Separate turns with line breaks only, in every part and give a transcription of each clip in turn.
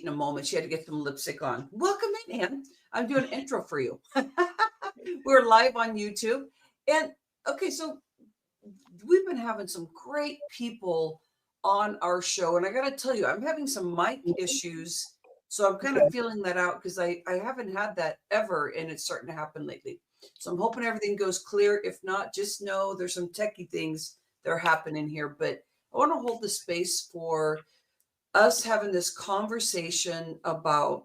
in a moment. She had to get some lipstick on. Welcome in, Ann. I'm doing an intro for you. We're live on YouTube. And okay, so we've been having some great people on our show. And I got to tell you, I'm having some mic issues. So I'm kind of feeling that out because I haven't had that ever. And it's starting to happen lately. So I'm hoping everything goes clear. If not, just know there's some techie things that are happening here. But I want to hold the space for us having this conversation about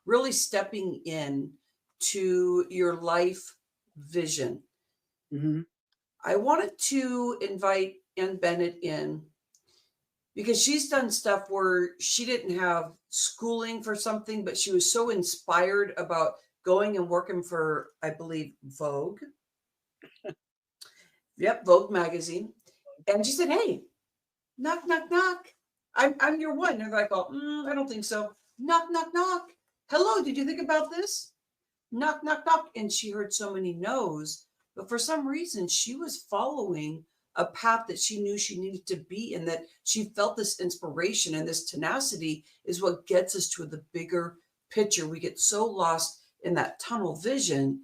really stepping in to your life vision.
Mm-hmm.
I wanted to invite Ann Bennett in because she's done stuff where she didn't have schooling for something, but she was so inspired about going and working for, I believe, Vogue. Yep, Vogue Magazine. And she said, hey, knock, knock, knock. I'm your one. And I go, I don't think so. Knock, knock, knock. Hello, did you think about this? Knock, knock, knock. And she heard so many no's. But for some reason, she was following a path that she knew she needed to be in, that she felt this inspiration and this tenacity is what gets us to the bigger picture. We get so lost in that tunnel vision.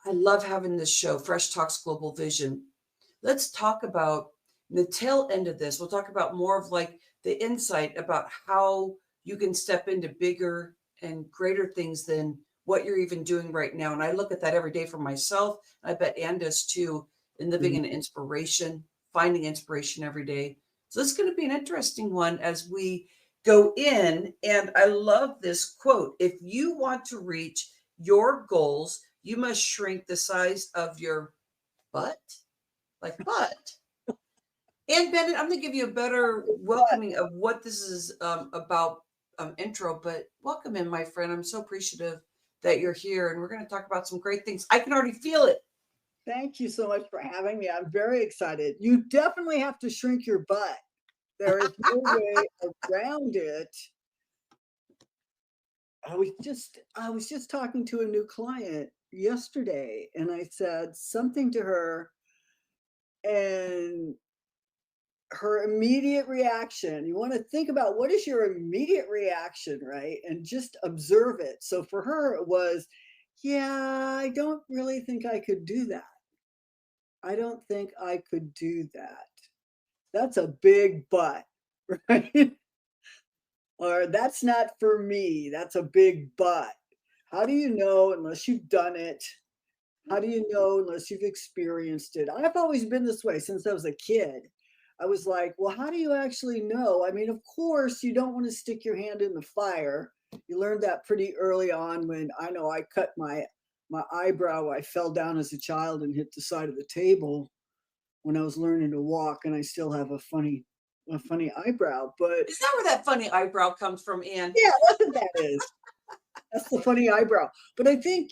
I love having this show, Fresh Talks Global Vision. Let's talk about the tail end of this. We'll talk about more of like the insight about how you can step into bigger and greater things than what you're even doing right now. And I look at that every day for myself. I bet Ann does too, in living in inspiration, finding inspiration every day. So it's going to be an interesting one as we go in. And I love this quote. If you want to reach your goals, you must shrink the size of your butt. Like butt. Ann Bennett, I'm going to give you a better welcoming of what this is about intro, but welcome in, my friend. I'm so appreciative that you're here, and we're going to talk about some great things. I can already feel it.
Thank you so much for having me. I'm very excited. You definitely have to shrink your butt. There is no way around it. I was just talking to a new client yesterday, and I said something to her, and her immediate reaction, you want to think about what is your immediate reaction, right? And just observe it. So for her, it was, yeah, I don't really think I could do that. I don't think I could do that. That's a big but, right? Or that's not for me. That's a big but. How do you know unless you've done it? How do you know unless you've experienced it? I've always been this way since I was a kid. I was like, well, how do you actually know? I mean, of course, you don't want to stick your hand in the fire. You learned that pretty early on when I know I cut my eyebrow. I fell down as a child and hit the side of the table when I was learning to walk, and I still have a funny eyebrow. But
Is that where that funny eyebrow comes from, Ann?
yeah, that's what that is. That's the funny eyebrow. But I think,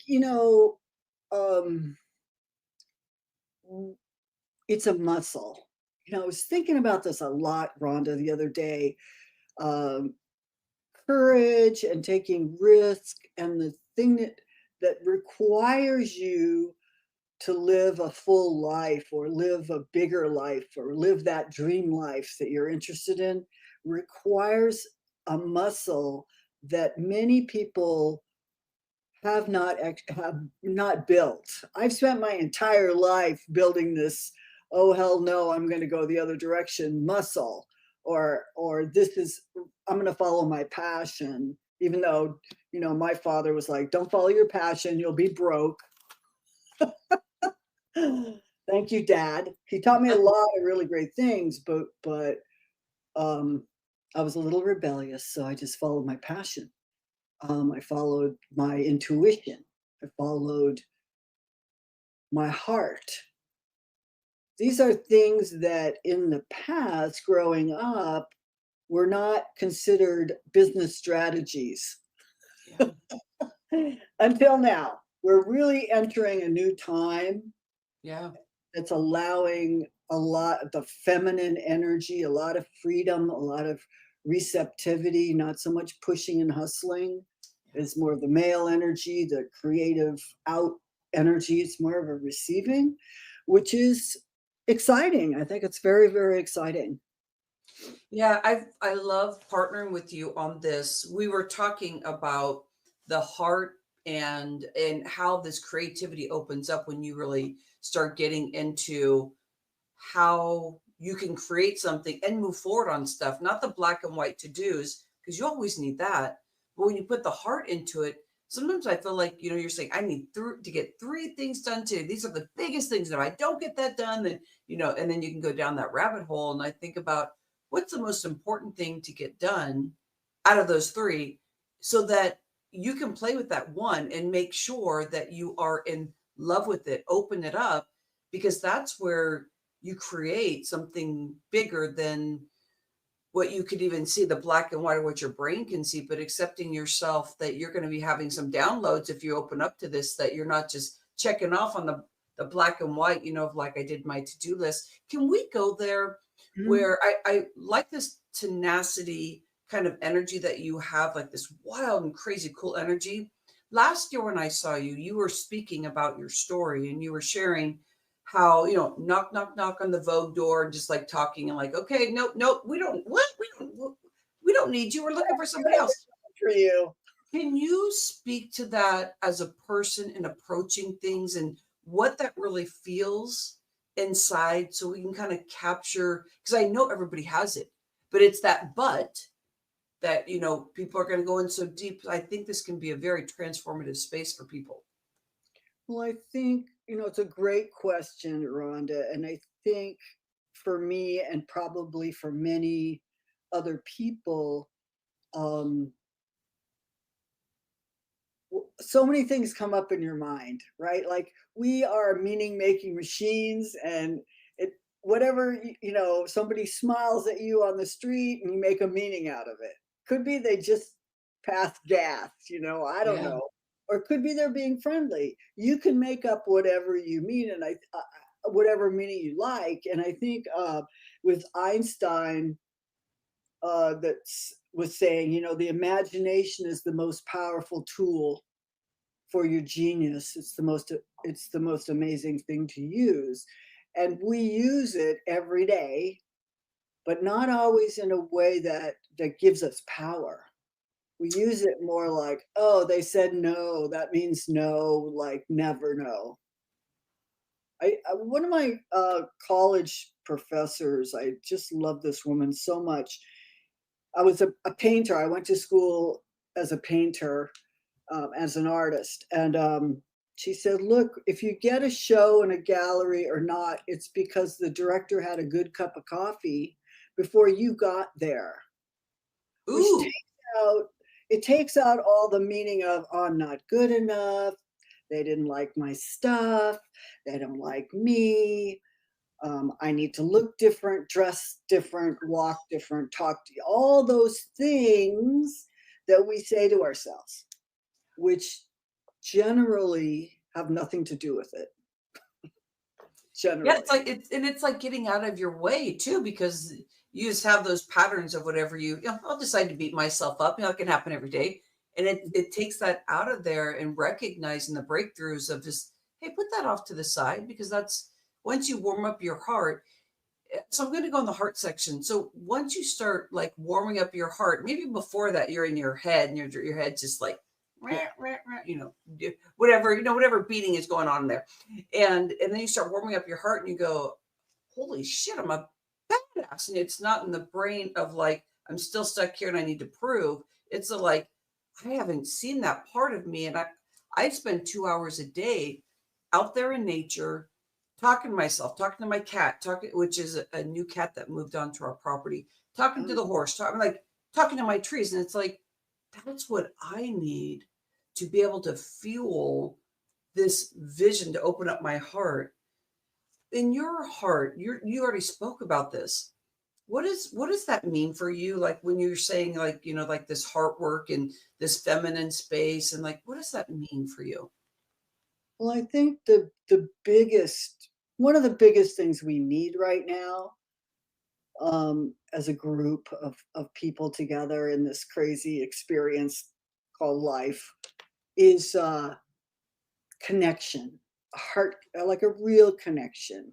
it's a muscle. I was thinking about this a lot, Rhonda, the other day. Courage and taking risk, and the thing that requires you to live a full life or live a bigger life or live that dream life that you're interested in requires a muscle that many people have not built. I've spent my entire life building this, oh hell no, I'm going to go the other direction muscle, or I'm going to follow my passion, even though my father was like, don't follow your passion, you'll be broke. Thank you, Dad. He taught me a lot of really great things, but I was a little rebellious, so I just followed my passion. I followed my intuition. I followed my heart. These are things that in the past, growing up, were not considered business strategies. Yeah. Until now. We're really entering a new time.
Yeah.
It's allowing a lot of the feminine energy, a lot of freedom, a lot of receptivity, not so much pushing and hustling. It's more of the male energy, the creative out energy. It's more of a receiving, which is exciting. I think it's very, very exciting.
Yeah, I love partnering with you on this. We were talking about the heart and how this creativity opens up when you really start getting into how you can create something and move forward on stuff, not the black and white to-dos, because you always need that. But when you put the heart into it, sometimes I feel like, you're saying, I need to get three things done today. These are the biggest things. And if I don't get that done, then, and then you can go down that rabbit hole. And I think about what's the most important thing to get done out of those three so that you can play with that one and make sure that you are in love with it, open it up, because that's where you create something bigger than what you could even see, the black and white, or what your brain can see, but accepting yourself that you're going to be having some downloads if you open up to this, that you're not just checking off on the black and white, of like I did my to-do list. Can we go there
Mhm.
where I like this tenacity kind of energy that you have, like this wild and crazy cool energy. Last year when I saw you, you were speaking about your story and you were sharing how, knock, knock, knock on the Vogue door and just like talking and like, okay, nope, nope, we don't need you. We're looking for somebody else.
For you.
Can you speak to that as a person in approaching things and what that really feels inside so we can kind of capture, because I know everybody has it, but it's that that, people are going to go in so deep. I think this can be a very transformative space for people.
Well, I think, it's a great question, Rhonda. And I think for me, and probably for many other people, um, so many things come up in your mind, right? Like we are meaning making machines, and it, whatever, somebody smiles at you on the street and you make a meaning out of it. Could be they just passed gas, I don't
Yeah.
know. Or it could be they're being friendly. You can make up whatever you mean, and whatever meaning you like. And I think with Einstein, that was saying, the imagination is the most powerful tool for your genius. It's the most amazing thing to use. And we use it every day, but not always in a way that gives us power. We use it more like, oh, they said no, that means no, like never no. One of my college professors, I just love this woman so much. I was a painter. I went to school as a painter, as an artist. And she said, look, if you get a show in a gallery or not, it's because the director had a good cup of coffee before you got there, which
Ooh.
takes out all the meaning of, oh, I'm not good enough. They didn't like my stuff. They don't like me. I need to look different, dress different, walk different, talk to you. All those things that we say to ourselves, which generally have nothing to do with it.
Yeah,
Generally.
it's like getting out of your way too, because you just have those patterns of whatever I'll decide to beat myself up. It can happen every day. And it takes that out of there and recognizing the breakthroughs of just, hey, put that off to the side, because that's once you warm up your heart. So I'm going to go in the heart section. So once you start like warming up your heart, maybe before that you're in your head and your head's just like,
Yeah.
whatever, whatever beating is going on there. And then you start warming up your heart and you go, holy shit, I'm a badass. And it's not in the brain of like, I'm still stuck here and I need to prove. It's a like, I haven't seen that part of me. And I spend 2 hours a day out there in nature, talking to myself, talking to my cat, which is a new cat that moved onto our property, talking to the horse, talking to my trees. And it's like, that's what I need to be able to fuel this vision, to open up my heart. In your heart, you already spoke about this. What does that mean for you? Like when you're saying like, like this heart work and this feminine space, and like, what does that mean for you?
Well, I think the biggest one of the biggest things we need right now, as a group of people together in this crazy experience called life, is connection, a heart, like a real connection,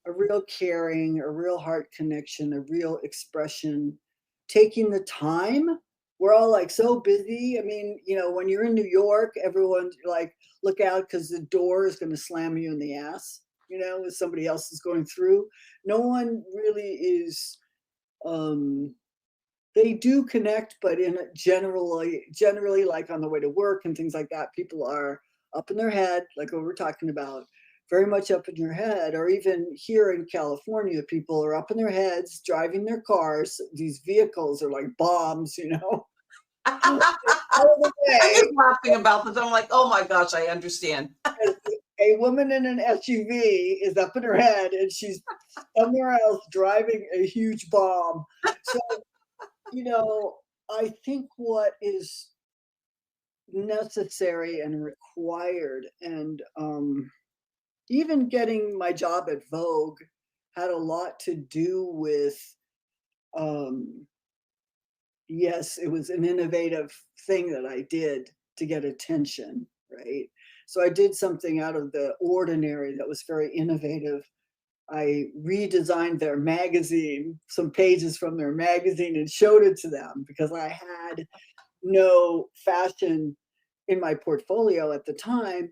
a real caring, a real heart connection, a real expression, taking the time. We're all like so busy. I mean, you know, when you're in New York, everyone's like, look out because the door is going to slam you in the ass, you know, if somebody else is going through. No one really is, they do connect, but in a generally like on the way to work and things like that, people are up in their head, like what we're talking about, very much up in your head. Or even here in California, people are up in their heads, driving their cars. These vehicles are like bombs, you know.
I'm
All the way,
just laughing about this. I'm like, oh my gosh, I understand.
a woman in an SUV is up in her head and she's somewhere else driving a huge bomb. So, you know, I think what is necessary and required, and even getting my job at Vogue had a lot to do with, yes, it was an innovative thing that I did to get attention, right? So I did something out of the ordinary that was very innovative. I redesigned their magazine, some pages from their magazine, and showed it to them because I had no fashion in my portfolio at the time.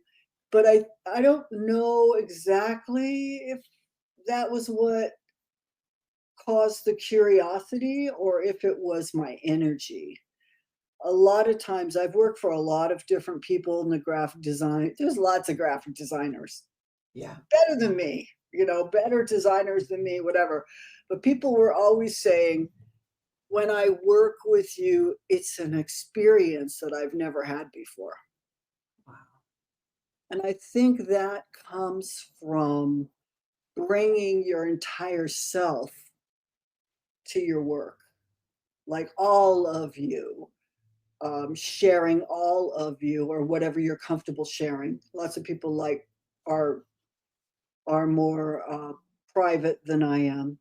But I don't know exactly if that was what caused the curiosity or if it was my energy. A lot of times I've worked for a lot of different people in the graphic design. There's lots of graphic designers.
Yeah.
Better than me, you know, better designers than me, whatever. But people were always saying, when I work with you, it's an experience that I've never had before.
Wow.
And I think that comes from bringing your entire self to your work, like all of you, sharing all of you or whatever you're comfortable sharing. Lots of people like are more private than I am,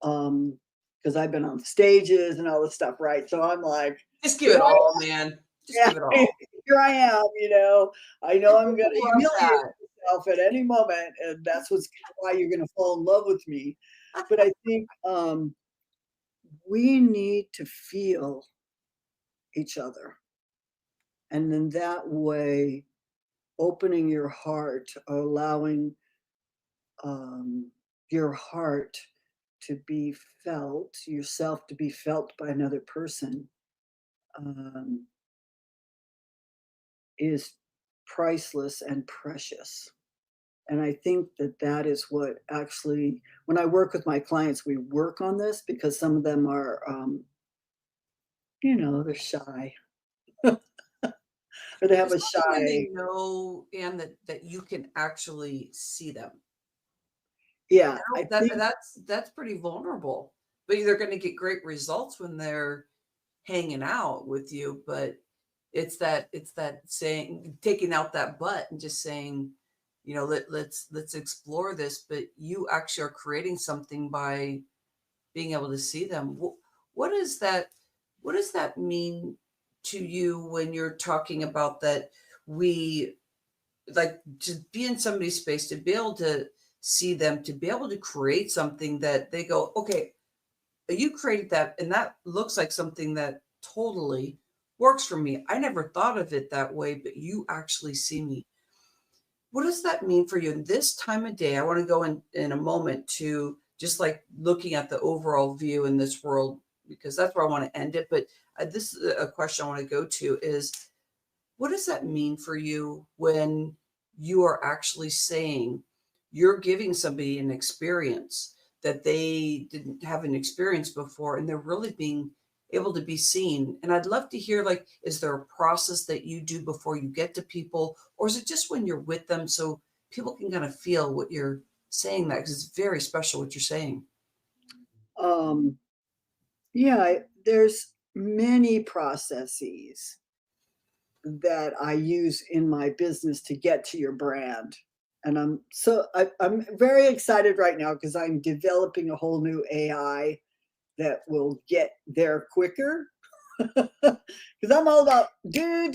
because I've been on stages and all this stuff, right? So I'm like,
Just give it all, man. Just
yeah,
give it all.
here I am, you know. I know I'm going to
Love
humiliate
that.
myself at any moment, and that's why you're going to fall in love with me. But I think we need to feel each other, and in that way, opening your heart, allowing your heart to be felt, yourself to be felt by another person, um, is priceless and precious. And I think that that is what actually, when I work with my clients, we work on this because some of them are, you know, they're shy or they have a
Especially when they
shy,
know, Anne, that you can actually see them.
yeah,
I
I
don't, that
think,
that's pretty vulnerable. But they're going to get great results when they're hanging out with you. But it's that saying, taking out that butt and just saying, let's explore this. But you actually are creating something by being able to see them. What is that? What does that mean to you when you're talking about that? We like to be in somebody's space, to be able to see them, to be able to create something that they go, okay, you created that, and that looks like something that totally works for me. I never thought of it that way, but you actually see me. What does that mean for you in this time of day? I want to go in a moment to just like looking at the overall view in this world, because that's where I want to end it. But this is a question I want to go to is, what does that mean for you when you are actually saying you're giving somebody an experience that they didn't have an experience before, and they're really being able to be seen? And I'd love to hear, like, is there a process that you do before you get to people, or is it just when you're with them so people can kind of feel what you're saying? That because it's very special what you're saying.
um, yeah, there's many processes that I use in my business to get to your brand. And I'm very excited right now because I'm developing a whole new AI that will get there quicker. Because I'm all about do,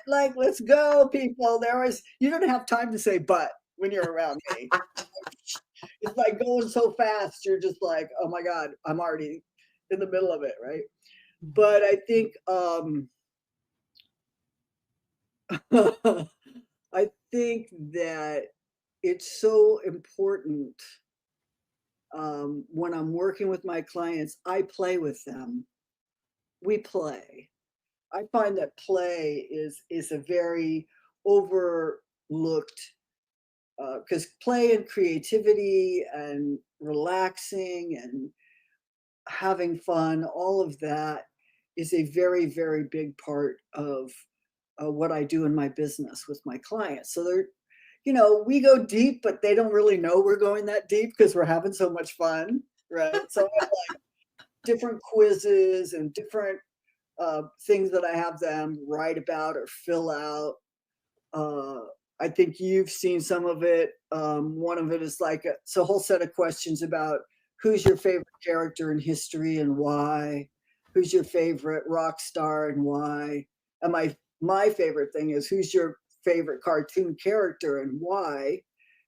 like, let's go, people. You don't have time to say but when you're around me. It's like going so fast. You're just like, oh my God, I'm already in the middle of it, right? But I think I think that it's so important when I'm working with my clients, I play with them. We play. I find that play is a very overlooked because play and creativity and relaxing and having fun, all of that is a very, very big part of what I do in my business with my clients. So they're, we go deep, but they don't really know we're going that deep because we're having so much fun, right? So I have like different quizzes and different things that I have them write about or fill out. I think you've seen some of it. One of it is like it's a whole set of questions about who's your favorite character in history and why, who's your favorite rock star and why. And my favorite thing is who's your favorite cartoon character and why,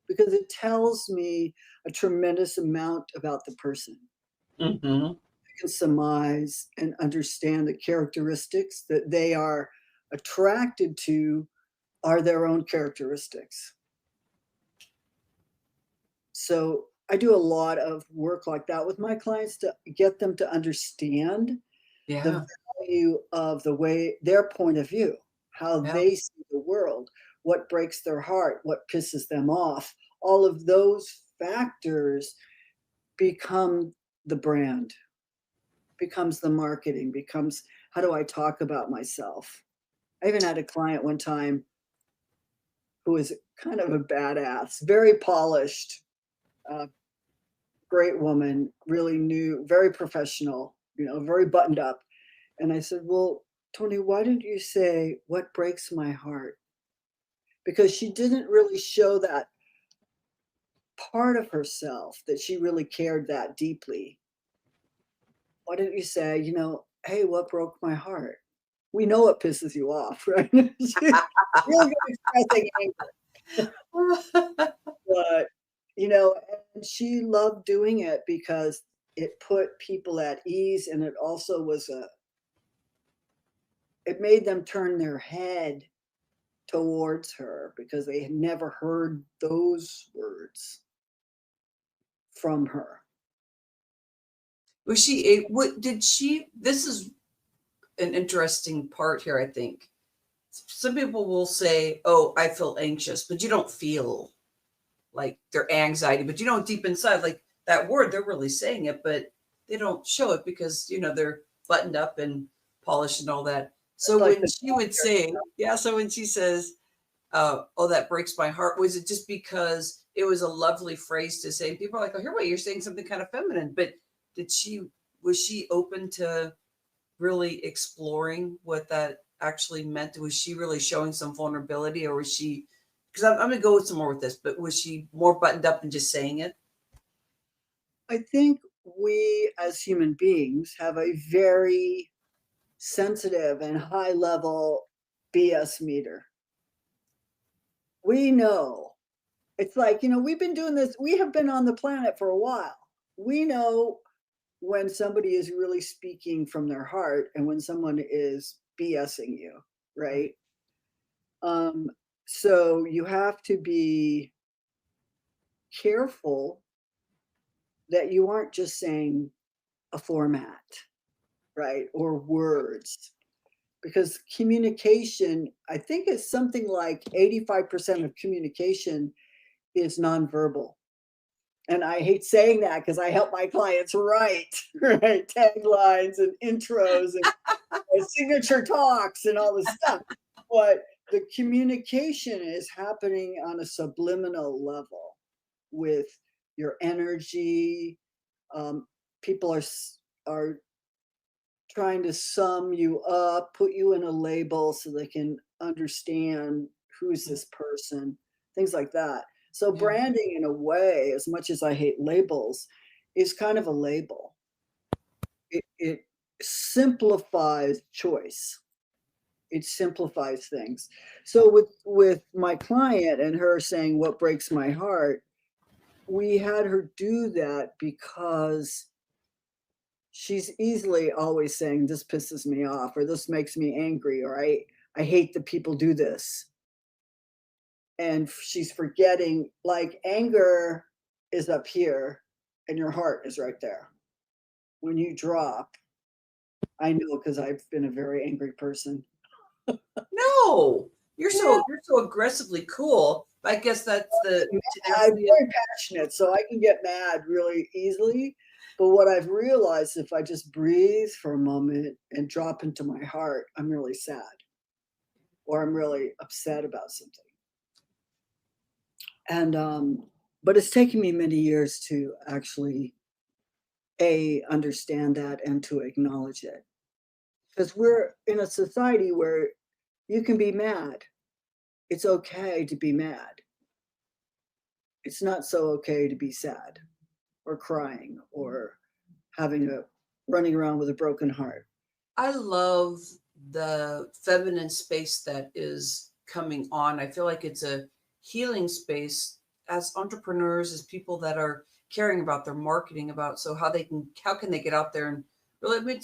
because it tells me a tremendous amount about the person.
Mm-hmm.
I can surmise and understand the characteristics that they are attracted to are their own characteristics. So I do a lot of work like that with my clients to get them to understand the value of the way their point of view, how they see the world, what breaks their heart, what pisses them off. All of those factors become the brand, becomes the marketing, becomes how do I talk about myself. I even had a client one time who was kind of a badass, very polished, great woman, really knew, very professional, very buttoned up. And I said, well, Tony, why didn't you say what breaks my heart? Because she didn't really show that part of herself that she really cared that deeply. Why didn't you say, hey, what broke my heart? We know what pisses you off, right? She's really good expressing anger. But, and she loved doing it because it put people at ease, and it also it made them turn their head towards her because they had never heard those words from her.
Was she, this is an interesting part here, I think. Some people will say, oh, I feel anxious, but you don't feel like their anxiety, but deep inside, like that word, they're really saying it, but they don't show it because, they're buttoned up and polished and all that. So
like
when she would say, so when she says, oh, that breaks my heart, was it just because it was a lovely phrase to say? People are like, oh, here, wait, you're saying something kind of feminine, but was she open to really exploring what that actually meant? Was she really showing some vulnerability, or was she, because I'm going to go with some more with this, but was she more buttoned up and just saying it?
I think we as human beings have a very sensitive and high level BS meter. We know. It's like, we've been doing this, we have been on the planet for a while. We know when somebody is really speaking from their heart and when someone is BSing you, right? So you have to be careful that you aren't just saying a format, right? Or words. Because communication, I think it's something like 85% of communication is nonverbal. And I hate saying that because I help my clients write, right? Taglines and intros and signature talks and all this stuff. But the communication is happening on a subliminal level with your energy. People are trying to sum you up, put you in a label so they can understand who's this person, things like that. So branding, in a way, as much as I hate labels, is kind of a label. It simplifies choice. It simplifies things. So with my client and her saying what breaks my heart, we had her do that because she's easily always saying, this pisses me off, or this makes me angry, or I hate that people do this. And she's forgetting, like, anger is up here and your heart is right there. When you drop, I know because I've been a very angry person.
No,
Yeah,
you're so aggressively cool. I guess that's the
I'm
tenacity.
very passionate, so I can get mad really easily. But what I've realized, if I just breathe for a moment and drop into my heart, I'm really sad or I'm really upset about something. And but it's taken me many years to actually understand that and to acknowledge it. Because we're in a society where you can be mad. It's okay to be mad. It's not so okay to be sad or crying or having a running around with a broken heart.
I love the feminine space that is coming on. I feel like it's a healing space as entrepreneurs, as people that are caring about their marketing, about so how can they get out there and really, I mean,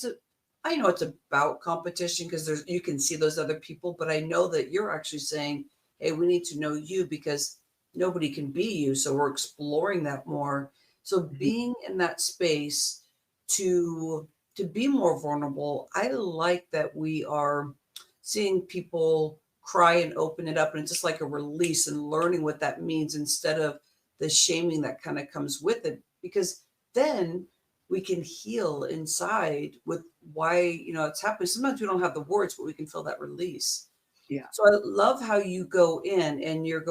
I know it's about competition because you can see those other people, but I know that you're actually saying, hey, we need to know you because nobody can be you. So we're exploring that more. So
Mhm.
being in that space to be more vulnerable. I like that we are seeing people cry and open it up, and it's just like a release and learning what that means instead of the shaming that kind of comes with it. Because then we can heal inside with why it's happening. Sometimes we don't have the words, but we can feel that release.
Yeah.
So I love how you go in and you're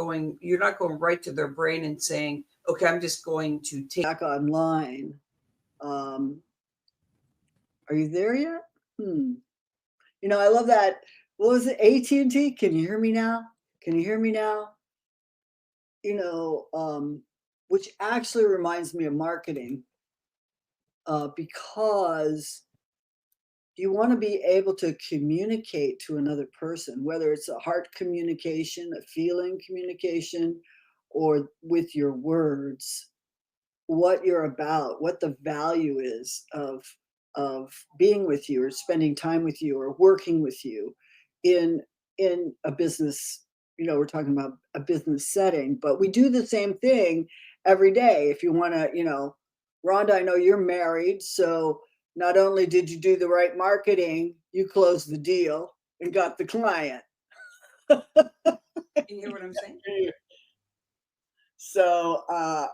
not going right to their brain and saying, okay, I'm just going to take.
Back online. Um, are you there yet? Hmm. I love that. What was it? AT&T? Can you hear me now? Can you hear me now? You know, um, which actually reminds me of marketing, because you want to be able to communicate to another person, whether it's a heart communication, a feeling communication, or with your words, what you're about, what the value is of being with you or spending time with you or working with you in a business. We're talking about a business setting, but we do the same thing every day. If you want to, Rhonda, I know you're married, so not only did you do the right marketing, you closed the deal and got the client.
You hear what I'm saying?
So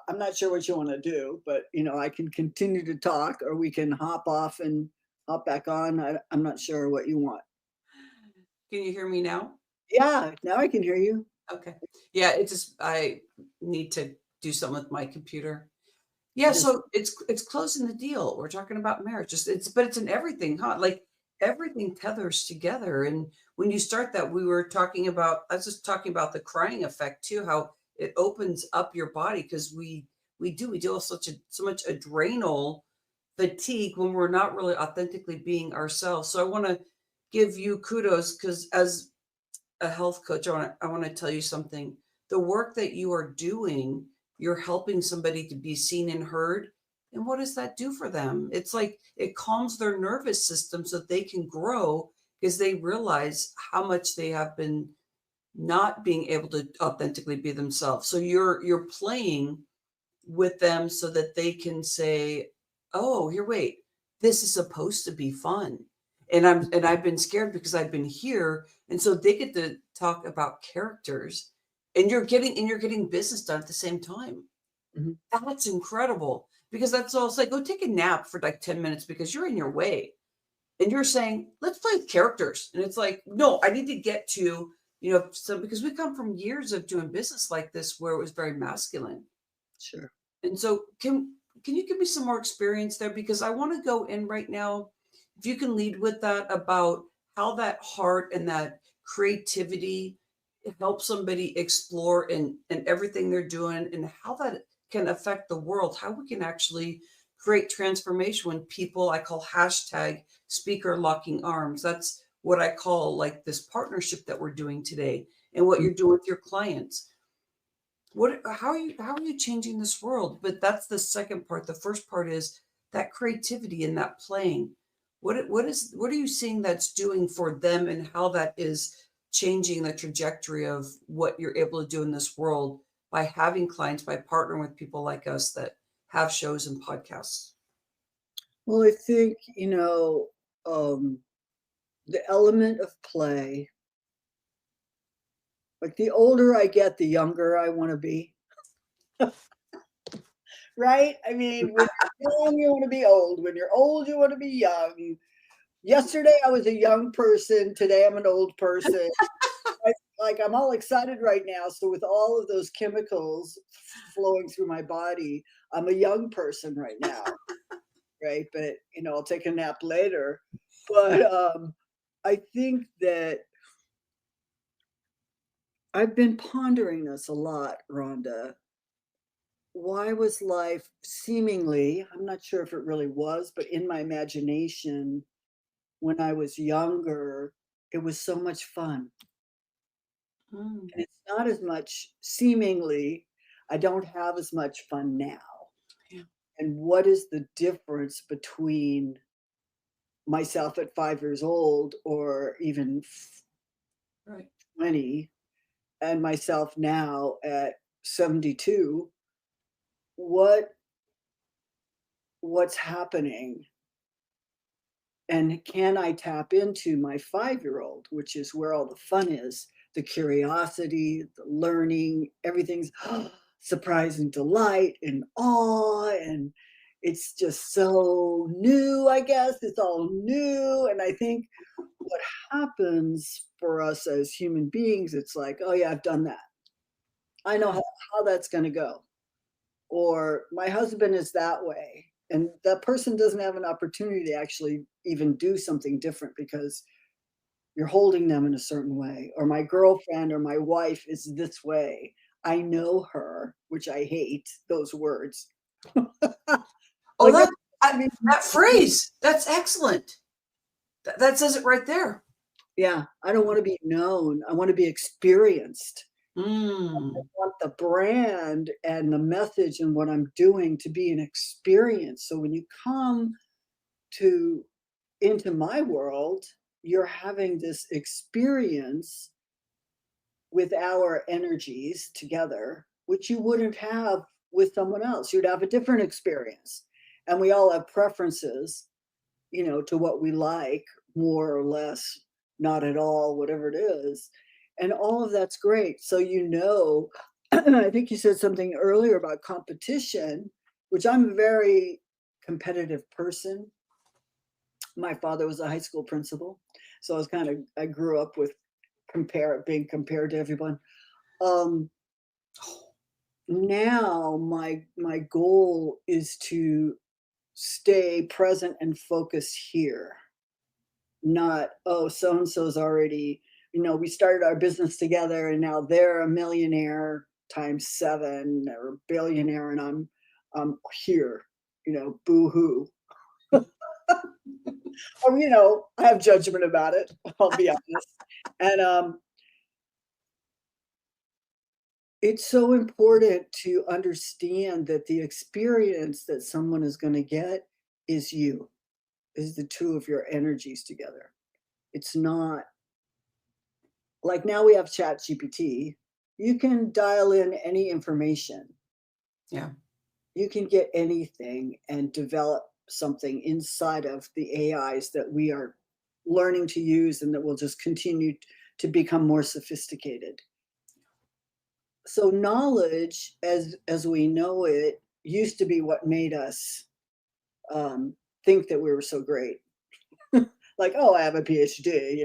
I'm not sure what you want to do, but I can continue to talk, or we can hop off and hop back on. I'm not sure what you want.
Can you hear me now?
Yeah, now I can hear you.
Okay. Yeah, it's just I need to do something with my computer. Yeah,
Yes.
so it's closing the deal. We're talking about marriage. Just it's in everything, huh? Like everything tethers together. And when you start that, I was just talking about the crying effect too, how it opens up your body because we deal with so much adrenal fatigue when we're not really authentically being ourselves. So I want to give you kudos because as a health coach, I want to tell you something. The work that you are doing, you're helping somebody to be seen and heard. And what does that do for them? It's like it calms their nervous system so they can grow because they realize how much they have been not being able to authentically be themselves. So you're playing with them so that they can say, "Oh, here, wait, this is supposed to be fun." And I've been scared because I've been here. And so they get to talk about characters and you're getting business done at the same time.
Mhm.
That's incredible because that's all it's like, go take a nap for like 10 minutes because you're in your way. And you're saying, let's play with characters. And it's like, no, I need to get to, so because we come from years of doing business like this where it was very masculine.
Sure.
And so can you give me some more experience there? Because I want to go in right now. If you can lead with that about how that heart and that creativity helps somebody explore and everything they're doing and how that can affect the world, how we can actually create transformation when people I call hashtag speaker locking arms. That's what I call like this partnership that we're doing today and what
Mm.
you're doing with your clients. how are you changing this world? But that's the second part. The first part is that creativity and that playing. What are you seeing that's doing for them, and how that is changing the trajectory of what you're able to do in this world by having clients, by partnering with people like us that have shows and podcasts?
Well, I think, the element of play, like the older I get, the younger I want to be. Right? I mean, when you're young, you want to be old. When you're old, you want to be young. Yesterday, I was a young person. Today, I'm an old person. Like I'm all excited right now. So with all of those chemicals flowing through my body, I'm a young person right now. Right? But I'll take a nap later. But I think that I've been pondering this a lot, Rhonda. Why was life seemingly, I'm not sure if it really was, but in my imagination, when I was younger, it was so much fun.
Mm,
And it's not as much, seemingly, I don't have as much fun now.
yeah.
And what is the difference between myself at 5 years old or even
Right.
20 and myself now at 72? What's happening? And can I tap into my 5-year-old, which is where all the fun is, the curiosity, the learning, everything's surprise and delight and awe. And it's just so new, I guess. It's all new. And I think what happens for us as human beings, it's like, oh, yeah, I've done that. I know how that's going to go. Or my husband is that way. And that person doesn't have an opportunity to actually even do something different because you're holding them in a certain way. Or my girlfriend or my wife is this way. I know her, which I hate those words.
Oh,
Like,
that phrase, that's excellent. That says it right there.
yeah, I don't want to be known. I want to be experienced. I
Mm,
want the brand and the message and what I'm doing to be an experience. So when you come into my world, you're having this experience with our energies together, which you wouldn't have with someone else. You'd have a different experience. And we all have preferences, to what we like, more or less, not at all, whatever it is. And all of that's great. So, I think you said something earlier about competition, which I'm a very competitive person. My father was a high school principal. So I grew up with being compared to everyone. Now my goal is to stay present and focus here. Not, oh, so and so's already, we started our business together and now they're a millionaire times 7 or billionaire and I'm here, boo hoo. Or, I have judgment about it, I'll be honest. And it's so important to understand that the experience that someone is going to get is the two of your energies together. It's not like now we have Chat GPT. You can dial in any information.
yeah.
You can get anything and develop something inside of the AIs that we are learning to use and that will just continue to become more sophisticated. So knowledge, as we know it, used to be what made us think that we were so great. Like, oh, I have a PhD,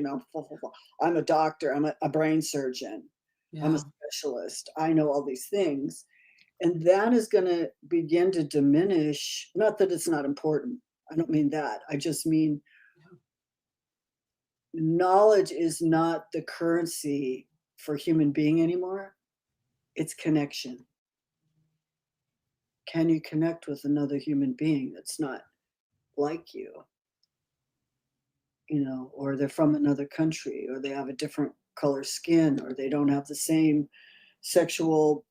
I'm a doctor, I'm a brain surgeon, I'm a
Yeah.
specialist, I know all these things. And that is going to begin to diminish. Not that it's not important. I don't mean that. I just mean knowledge is not the currency for human being anymore. It's connection. Can you connect with another human being that's not like you? Or they're from another country, or they have a different color skin, or they don't have the same sexual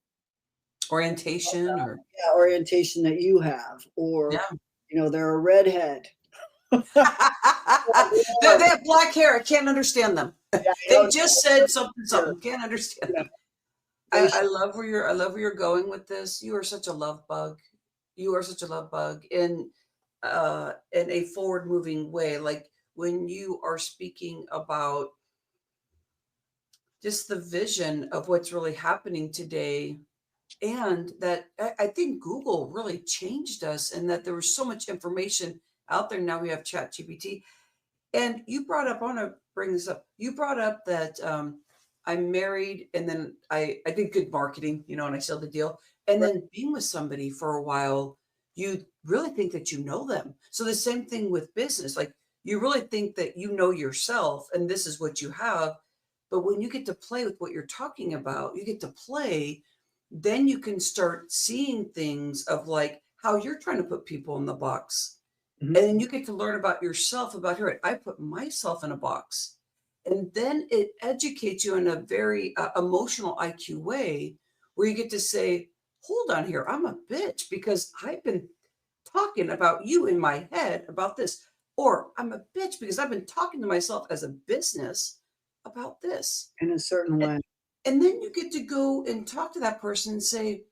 orientation or
orientation that you have, or,
yeah.
they're a redhead.
They have black hair. I can't understand them.
Yeah,
They just said something,
sure.
something. Can't understand
Yeah,
them.
they
I love where you're going with this. You are such a love bug. You are such a love bug in a forward moving way. Like when you are speaking about just the vision of what's really happening today, and that I think Google really changed us, and that there was so much information out there. Now we have Chat GPT. And you brought up, I want to bring this up. You brought up that I'm married and then I did good marketing, and I sealed the deal. And
right.
then being with somebody for a while, you really think that you know them. So the same thing with business. Like you really think that you know yourself and this is what you have. But when you get to play with what you're talking about, you get to play, then you can start seeing things of like how you're trying to put people in the box,
Mhm.
and then you get to learn about yourself, about here, I put myself in a box. And then it educates you in a very emotional IQ way where you get to say, hold on here, I'm a bitch because I've been talking about you in my head about this. Or I'm a bitch because I've been talking to myself as a business about this.
In a certain
And,
way.
and then you get to go and talk to that person and say,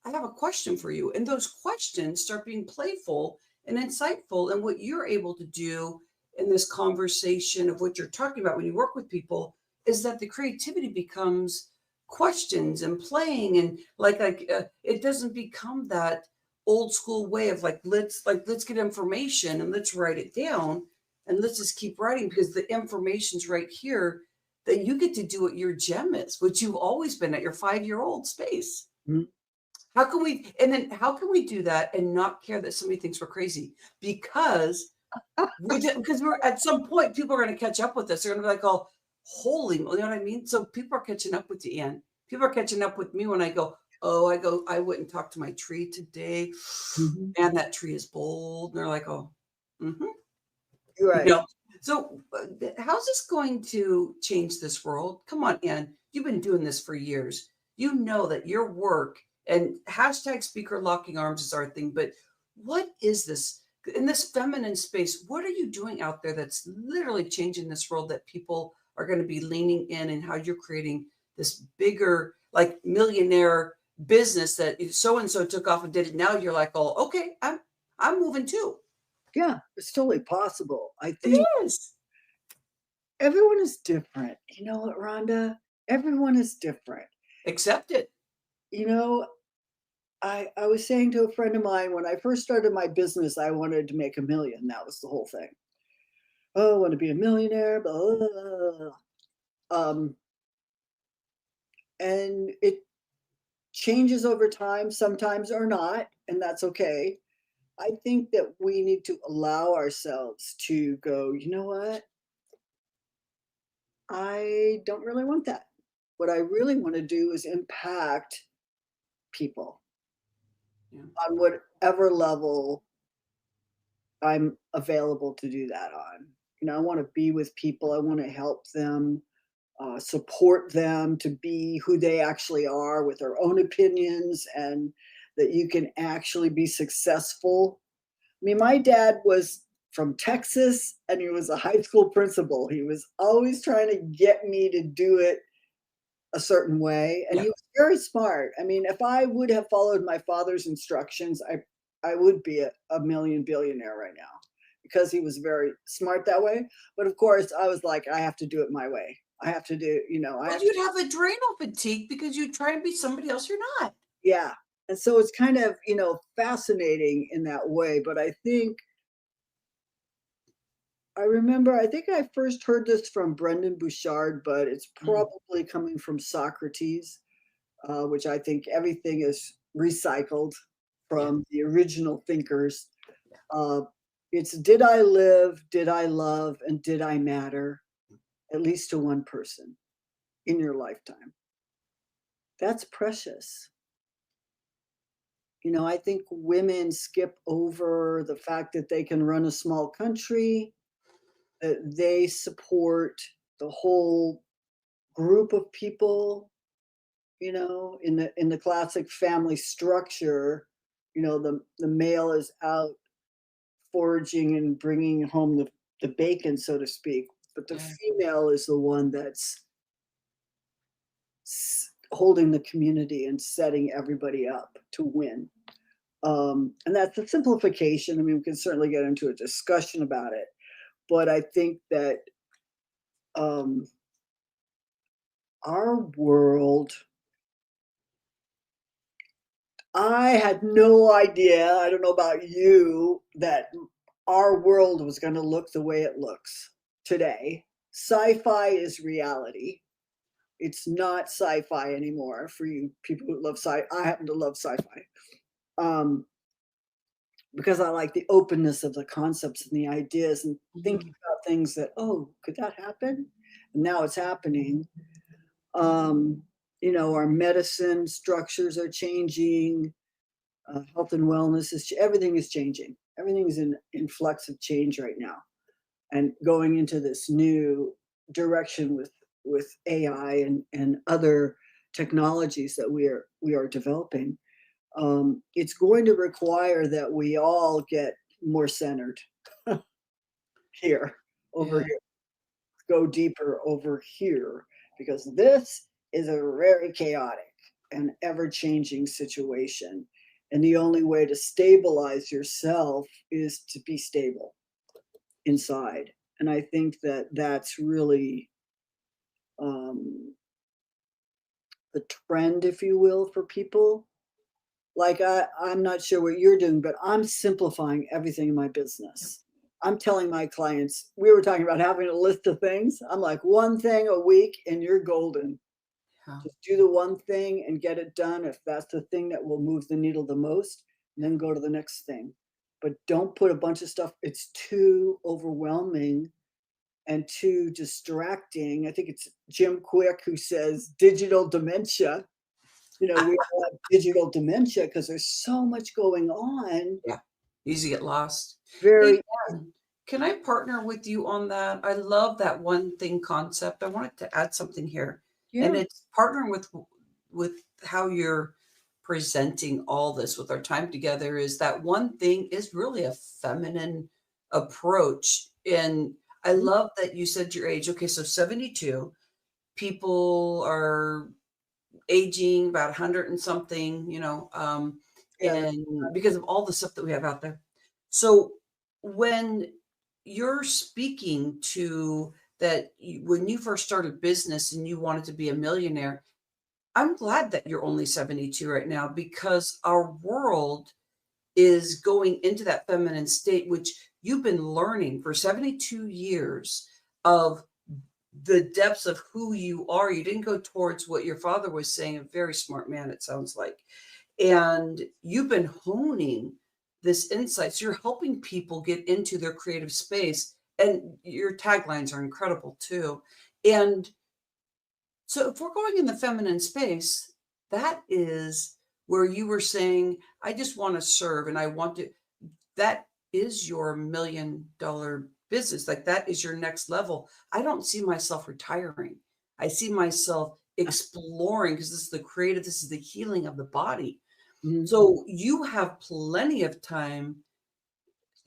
I have a question for you. And those questions start being playful and insightful. And what you're able to do in this conversation of what you're talking about when you work with people is that the creativity becomes questions and playing, and it doesn't become that old school way of let's get information and let's write it down and let's just keep writing because the information's right here, that you get to do what your gem is, which you've always been at your 5-year-old space.
Mhm.
How can we do that and not care that somebody thinks we're crazy? Because because we're at some point, people are going to catch up with us. They're going to be like, oh, holy, you know what I mean? So people are catching up with you, Ann. People are catching up with me when I go, I went and talked to my tree today.
Mhm.
And that tree is bold. And they're like, oh, mm-hmm.
You're
You
right.
know, so how's this going to change this world? Come on, Ann. You've been doing this for years. You know that your work and hashtag speaker locking arms is our thing. But what is this in this feminine space? What are you doing out there that's literally changing this world that people are going to be leaning in, and how you're creating this bigger, like millionaire business that so and so took off and did it. Now you're like, oh, okay, I'm moving too.
Yeah, it's totally possible. I
It
think
is.
everyone is different. You know what, Rhonda? Everyone is different.
Accept it.
You know, I was saying to a friend of mine when I first started my business, I wanted to make $1 million. That was the whole thing. Oh, I want to be a millionaire, blah, blah, blah, blah. And it changes over time, sometimes or not, and that's okay. I think that we need to allow ourselves to go, you know what? I don't really want that. What I really want to do is impact people
Yeah.
on whatever level I'm available to do that on. I want to be with people. I want to help them, support them to be who they actually are with their own opinions, and that you can actually be successful. I mean, my dad was from Texas and he was a high school principal. He was always trying to get me to do it a certain way, and
Yeah.
he was very smart. I mean, if I would have followed my father's instructions, I would be a million billionaire right now, because he was very smart that way. But of course, I was like, I have to do it my way. I have to do, I
Well,
have to,
you'd have adrenal fatigue because you try and be somebody else you're not.
yeah. And so it's kind of, fascinating in that way. But I think I think I first heard this from Brendan Bouchard, but it's
Mm,
probably coming from Socrates, which I think everything is recycled
yeah.
from the original thinkers. Uh, it's did I live, did I love, and did I matter, at least to one person in your lifetime? That's precious. I think women skip over the fact that they can run a small country, that they support the whole group of people, you know, in the classic family structure, you know, the male is out foraging and bringing home the bacon, so to speak, but the
Yeah.
female is the one that's holding the community and setting everybody up to win. And that's a simplification. I mean, we can certainly get into a discussion about it, but I think that um, our world, I had no idea, I don't know about you, that our world was going to look the way it looks today. Sci-fi is reality. It's not sci-fi anymore for you people who love sci. I happen to love sci-fi um, because I like the openness of the concepts and the ideas and thinking about things that, oh, could that happen? And now it's happening. You know, our medicine structures are changing. Health and wellness everything is changing. Everything is in flux of change right now, and going into this new direction with AI and other technologies that we are developing. It's going to require that we all get more centered here, over
Yeah.
here, go deeper over here, because this is a very chaotic and ever-changing situation. And the only way to stabilize yourself is to be stable inside. And I think that that's really the trend, if you will, for people. Like I'm not sure what you're doing, but I'm simplifying everything in my business. I'm telling my clients, we were talking about having a list of things. I'm like, one thing a week and you're golden.
Yeah.
Just do the one thing and get it done if that's the thing that will move the needle the most, and then go to the next thing. But don't put a bunch of stuff, it's too overwhelming and too distracting. I think it's Jim Quick who says digital dementia. You know, we all have digital dementia because there's so much going on.
Yeah. Easy to get lost. Hey,
Very,
Ann, can I partner with you on that? I love that one thing concept. I wanted to add something here, and
yeah,
it's partnering with how you're presenting all this with our time together. Is that one thing is really a feminine approach, and I love that you said your age. Okay, so 72. People are aging about 100 and something,
yeah,
and because of all the stuff that we have out there. So when you're speaking to that, when you first started business and you wanted to be a millionaire, I'm glad that you're only 72 right now, because our world is going into that feminine state, which you've been learning for 72 years of the depths of who you are. You didn't go towards what your father was saying, a very smart man, it sounds like. And you've been honing this insight. So you're helping people get into their creative space. And your taglines are incredible too. And so if we're going in the feminine space, that is where you were saying, I just want to serve and I want to, that is your $1 million business. Like that is your next level. I don't see myself retiring. I see myself exploring, because this is the creative, this is the healing of the body.
mhm,
So you have plenty of time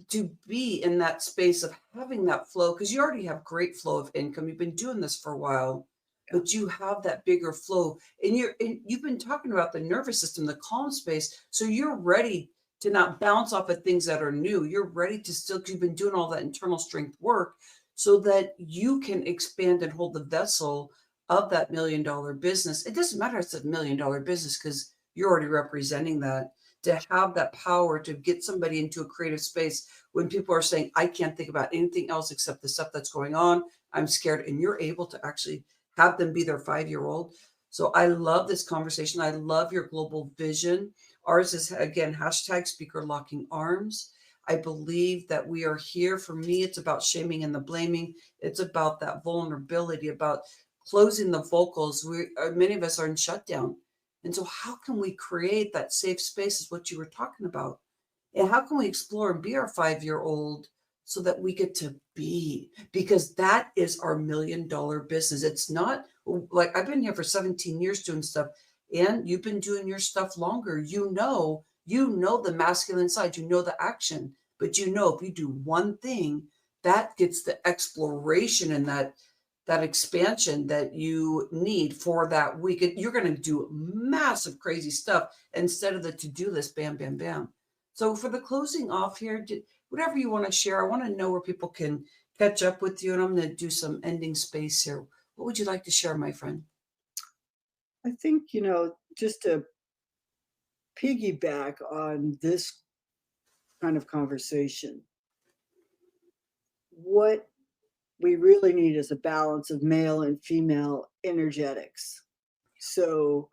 to be in that space of having that flow, because you already have great flow of income. You've been doing this for a while,
yeah,
but you have that bigger flow, and you've been talking about the nervous system, the calm space. So you're ready to not bounce off of things that are new. You're ready to still, 'cause you've been doing all that internal strength work so that you can expand and hold the vessel of that $1 million business. It doesn't matter if it's $1 million business, because you're already representing that, to have that power to get somebody into a creative space when people are saying, I can't think about anything else except the stuff that's going on. I'm scared. And you're able to actually have them be their 5-year-old. So I love this conversation. I love your global vision. Ours is, again, hashtag speaker locking arms. I believe that we are here. For me, it's about shaming and the blaming. It's about that vulnerability, about closing the vocals. Many of us are in shutdown. And so how can we create that safe space, is what you were talking about. And how can we explore and be our 5-year-old so that we get to be? Because that is our $1 million business. It's not like, I've been here for 17 years doing stuff. And you've been doing your stuff longer. You know the masculine side, you know the action, but you know if you do one thing, that gets the exploration and that expansion that you need for that week. And you're going to do massive crazy stuff instead of the to-do list, bam, bam, bam. So for the closing off here, whatever you want to share, I want to know where people can catch up with you, and I'm going to do some ending space here. What would you like to share, my friend?
I think, just to piggyback on this kind of conversation, what we really need is a balance of male and female energetics. So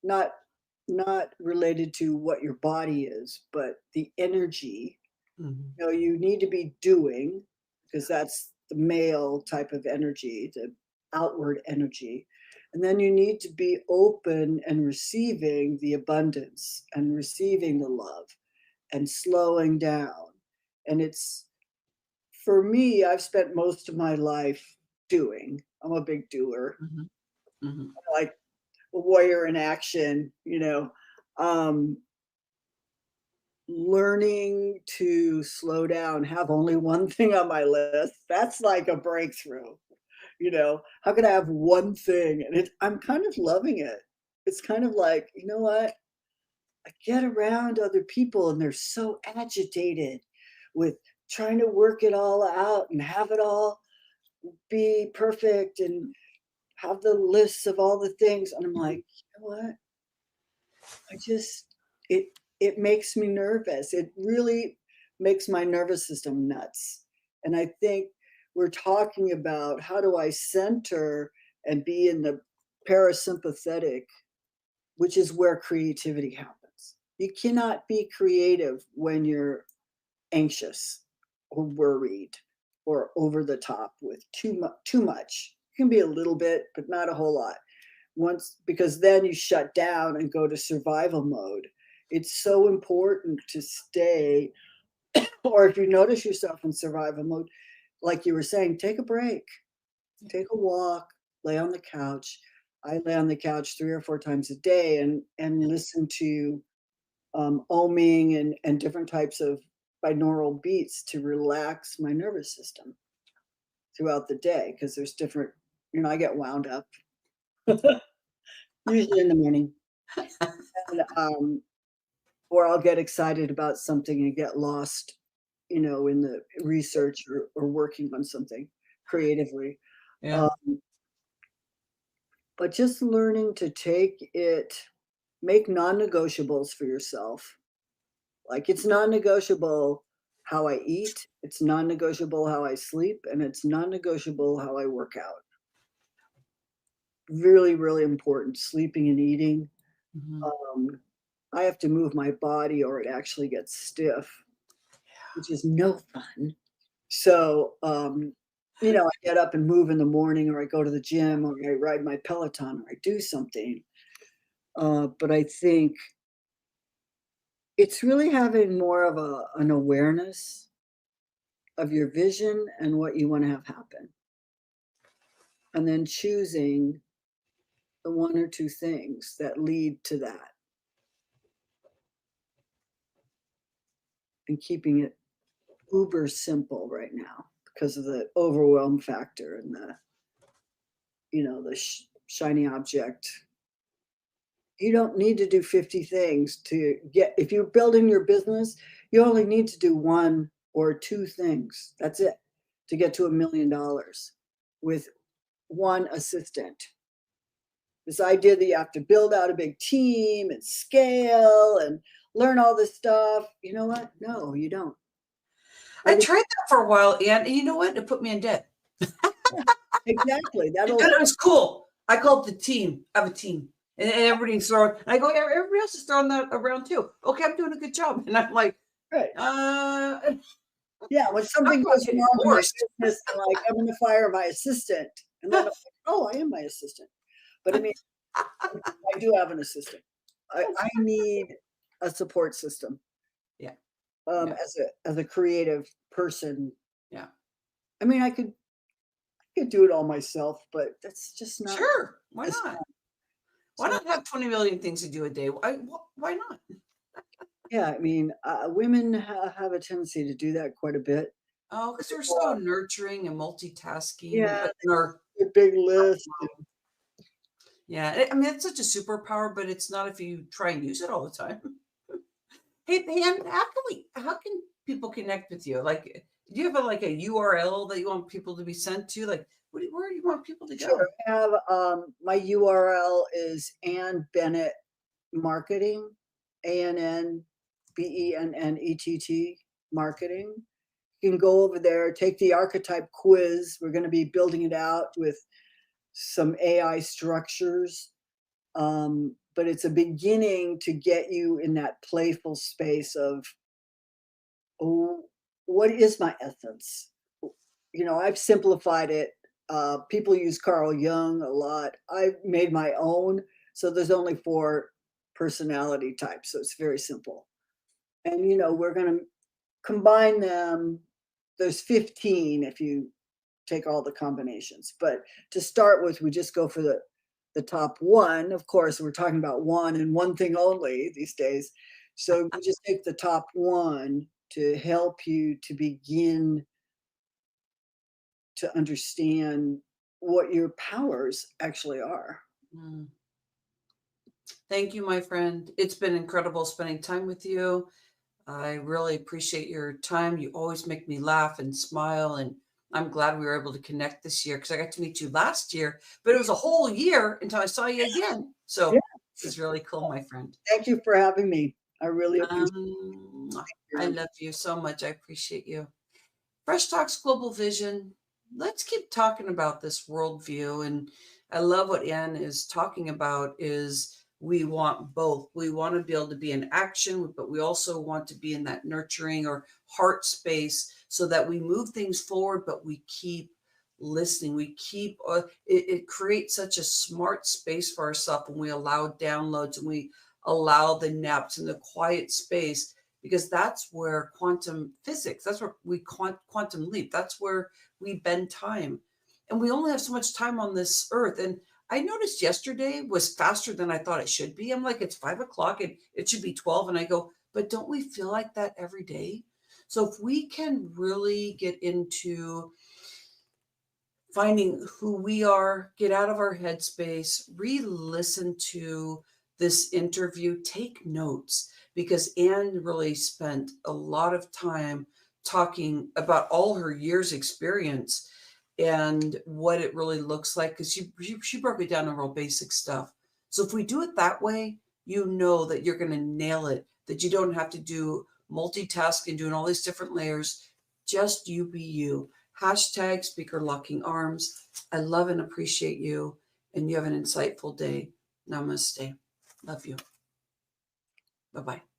not related to what your body is, but the energy. You need to be doing, because that's the male type of energy, the outward energy. And then you need to be open and receiving the abundance and receiving the love and slowing down. And it's, for me, I've spent most of my life doing. I'm a big doer. Like a warrior in action, learning to slow down, have only one thing on my list. That's like a breakthrough. How can I have one thing? And I'm kind of loving it. It's kind of like, you know what? I get around other people and they're so agitated with trying to work it all out and have it all be perfect and have the lists of all the things. And I'm like, you know what? It makes me nervous. It really makes my nervous system nuts. And I think we're talking about, how do I center and be in the parasympathetic, which is where creativity happens. You cannot be creative when you're anxious or worried or over the top with too much. You can be a little bit, but not a whole lot. Because then you shut down and go to survival mode. It's so important to stay, or if you notice yourself in survival mode, like you were saying, take a break, take a walk, lay on the couch. I lay on the couch 3 or 4 times a day and listen to oming and different types of binaural beats to relax my nervous system throughout the day, because there's different, I get wound up usually in the morning. And, or I'll get excited about something and get lost, in the research or working on something creatively.
Yeah.
But just learning to make non-negotiables for yourself. Like, it's non-negotiable how I eat, it's non-negotiable how I sleep, and it's non-negotiable how I work out. Really, really important, sleeping and eating. I have to move my body or it actually gets stiff, which is no fun. So, I get up and move in the morning, or I go to the gym, or I ride my Peloton, or I do something. But I think it's really having more of an awareness of your vision and what you want to have happen. And then choosing the 1 or 2 things that lead to that. And keeping it uber simple right now because of the overwhelm factor and the shiny object. You don't need to do 50 things to get, if you're building your business, you only need to do 1 or 2 things. That's it, to get to $1 million with 1 assistant. This idea that you have to build out a big team and scale and learn all this stuff. You know what? No, you don't.
I tried that for a while, and you know what? It put me in debt.
Exactly.
And it was cool. I called it the team. I have a team. And everybody's throwing, and I go, everybody else is throwing that around too. Okay, I'm doing a good job. And I'm like,
right.
Yeah,
when something goes wrong in my business, like, I'm going to fire my assistant. And then I'm like, oh, I am my assistant. But I mean, I do have an assistant. I need a support system.
Yeah.
As a creative person.
Yeah.
I mean, I could do it all myself, but that's just not.
Sure. Why not? Why
So
not have 20 million things to do a day? Why not?
yeah, I mean, women have a tendency to do that quite a bit.
Oh, because
They
we're
go
so
out,
nurturing and multitasking.
yeah,
Or
a big list.
yeah, I mean, it's such a superpower, but it's not if you try and use it all the time. Hey, Ann, how can people connect with you? Like, do you have a URL that you want people to be sent to? Like, where do you want people to
Sure.
go?
I have my URL is Ann Bennett Marketing, ANNBENNETT Marketing. You can go over there, take the archetype quiz. We're going to be building it out with some AI structures. But it's a beginning to get you in that playful space of, oh, what is my essence? I've simplified it. People use Carl Jung a lot. I've made my own. So there's only 4 personality types. So it's very simple. And, we're going to combine them. There's 15 if you take all the combinations. But to start with, we just go for the top one. Of course, we're talking about one and one thing only these days. So we just take the top one to help you to begin to understand what your powers actually are.
Mm. Thank you, my friend. It's been incredible spending time with you. I really appreciate your time. You always make me laugh and smile, and I'm glad we were able to connect this year because I got to meet you last year, but it was a whole year until I saw you again.
Yeah.
So this is really cool, my friend.
Thank you for having me. I really appreciate
I
it.
love you so much. I appreciate you. Fresh Talks Global Vision. Let's keep talking about this worldview. And I love what Ann is talking about is we want both. We want to be able to be in action, but we also want to be in that nurturing or heart space so that we move things forward, but we keep listening. We keep, it creates such a smart space for ourselves when we allow downloads and we allow the naps and the quiet space, because that's where quantum physics, that's where we quantum leap, that's where we bend time. And we only have so much time on this earth. And I noticed yesterday was faster than I thought it should be. I'm like, it's 5 o'clock and it should be 12. And I go, but don't we feel like that every day? So if we can really get into finding who we are, get out of our headspace, re-listen to this interview, take notes, because Anne really spent a lot of time talking about all her years experience and what it really looks like, because she broke it down to real basic stuff. So if we do it that way, you know that you're going to nail it, that you don't have to do multitasking, doing all these different layers, just you be you. Hashtag speaker locking arms. I love and appreciate you, and you have an insightful day. Namaste. Love you. Bye-bye.